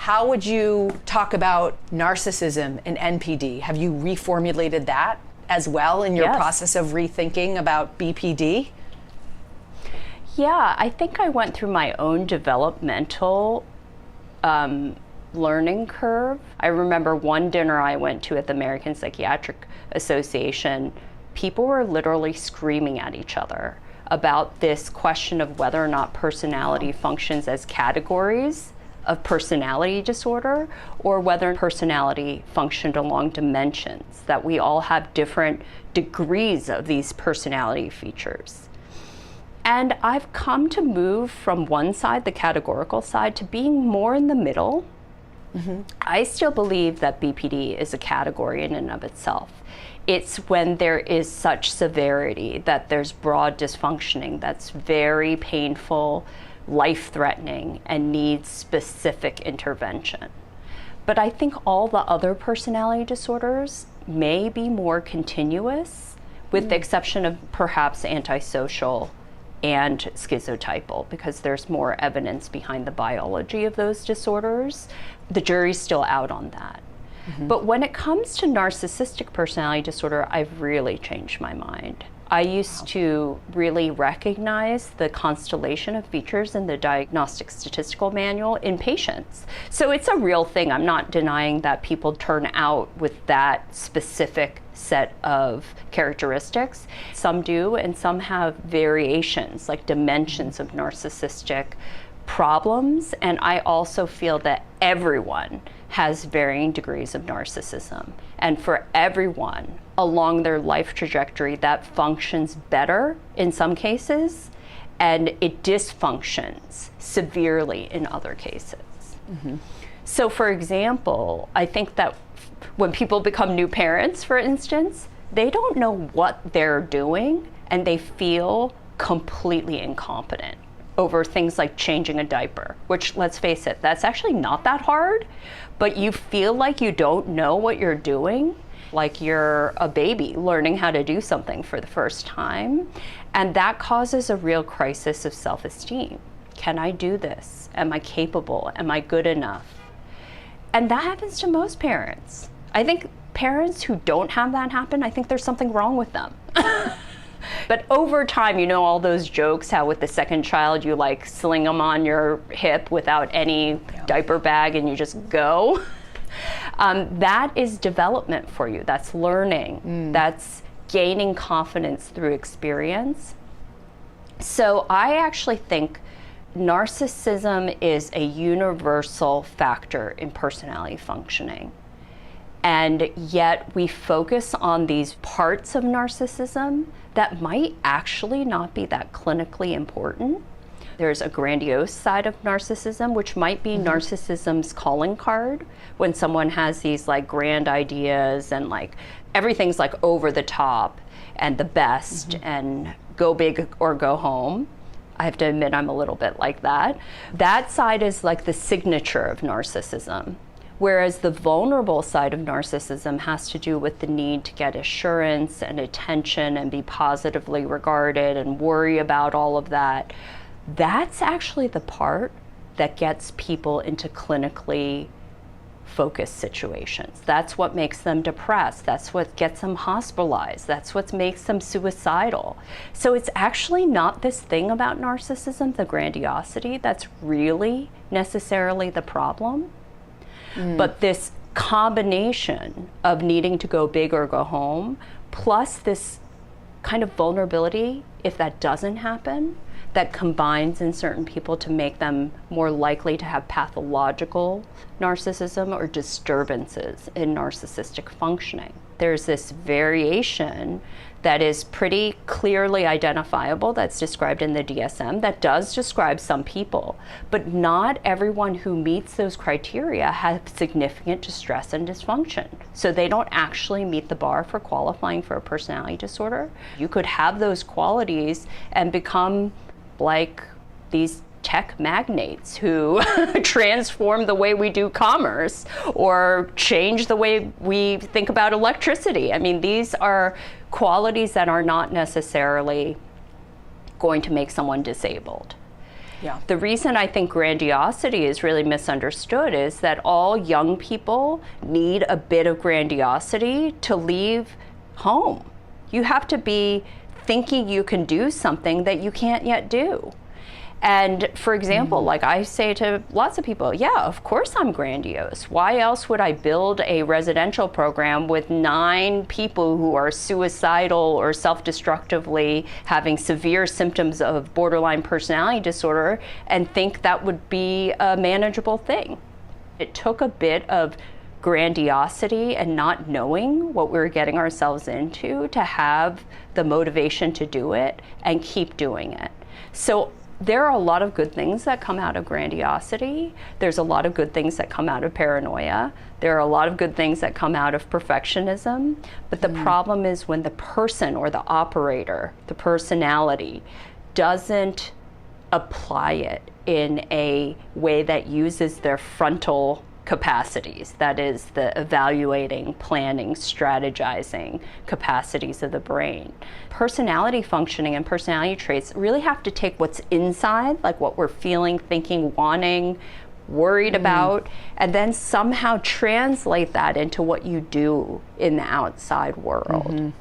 How would you talk about narcissism and NPD? Have you reformulated that as well in your process of rethinking about BPD? Yeah, I think I went through my own developmental learning curve. I remember one dinner I went to at the American Psychiatric Association, people were literally screaming at each other about this question of whether or not personality functions as categories of personality disorder, or whether personality functioned along dimensions, that we all have different degrees of these personality features. And I've come to move from one side, the categorical side, to being more in the middle. I still believe that BPD is a category in and of itself. It's when there is such severity that there's broad dysfunctioning that's very painful, life-threatening, and needs specific intervention. But I think all the other personality disorders may be more continuous, with the exception of perhaps antisocial and schizotypal, because there's more evidence behind the biology of those disorders. The jury's still out on that. But when it comes to narcissistic personality disorder, I've really changed my mind. I used to really recognize the constellation of features in the Diagnostic Statistical Manual in patients. So it's a real thing. I'm not denying that people turn out with that specific set of characteristics. Some do, and some have variations, like dimensions of narcissistic problems. And I also feel that everyone has varying degrees of narcissism. And for everyone along their life trajectory, that functions better in some cases, and it dysfunctions severely in other cases. So for example, I think that when people become new parents, for instance, they don't know what they're doing, and they feel completely incompetent over things like changing a diaper, which, let's face it, that's actually not that hard, but you feel like you don't know what you're doing, like you're a baby learning how to do something for the first time. And that causes a real crisis of self-esteem. Can I do this? Am I capable? Am I good enough? And that happens to most parents. I think parents who don't have that happen, I think there's something wrong with them. But over time, you know all those jokes, how with the second child, you like sling them on your hip without any diaper bag and you just go. That is development for you. That's learning. That's gaining confidence through experience. So I actually think narcissism is a universal factor in personality functioning. And yet we focus on these parts of narcissism that might actually not be that clinically important. There's a grandiose side of narcissism, which might be narcissism's calling card, when someone has these like grand ideas and like everything's like over the top and the best and go big or go home. I have to admit I'm a little bit like that. That side is like the signature of narcissism. Whereas the vulnerable side of narcissism has to do with the need to get assurance and attention and be positively regarded and worry about all of that. That's actually the part that gets people into clinically focused situations. That's what makes them depressed. That's what gets them hospitalized. That's what makes them suicidal. So it's actually not this thing about narcissism, the grandiosity, that's really necessarily the problem. But this combination of needing to go big or go home, plus this kind of vulnerability, if that doesn't happen, that combines in certain people to make them more likely to have pathological narcissism or disturbances in narcissistic functioning. There's this variation that is pretty clearly identifiable, that's described in the DSM, that does describe some people, but not everyone who meets those criteria has significant distress and dysfunction. So they don't actually meet the bar for qualifying for a personality disorder. You could have those qualities and become like these tech magnates who transform the way we do commerce or change the way we think about electricity. I mean, these are qualities that are not necessarily going to make someone disabled. Yeah. The reason I think grandiosity is really misunderstood is that all young people need a bit of grandiosity to leave home. You have to be thinking you can do something that you can't yet do. And for example, like I say to lots of people, yeah, of course I'm grandiose. Why else would I build a residential program with 9 people who are suicidal or self-destructively having severe symptoms of borderline personality disorder and think that would be a manageable thing? It took a bit of grandiosity and not knowing what we were getting ourselves into to have the motivation to do it and keep doing it. So there are a lot of good things that come out of grandiosity. There's a lot of good things that come out of paranoia. There are a lot of good things that come out of perfectionism. But the problem is when the person or the operator, the personality, doesn't apply it in a way that uses their frontal capacities, that is the evaluating, planning, strategizing capacities of the brain. Personality functioning and personality traits really have to take what's inside, like what we're feeling, thinking, wanting, worried about, and then somehow translate that into what you do in the outside world.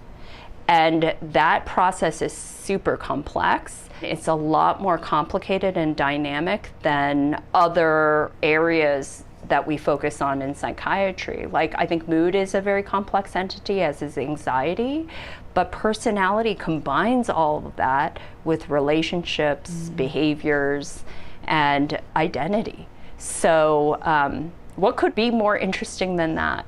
And that process is super complex. It's a lot more complicated and dynamic than other areas that we focus on in psychiatry. Like, I think mood is a very complex entity, as is anxiety, but personality combines all of that with relationships, behaviors, and identity. So what could be more interesting than that?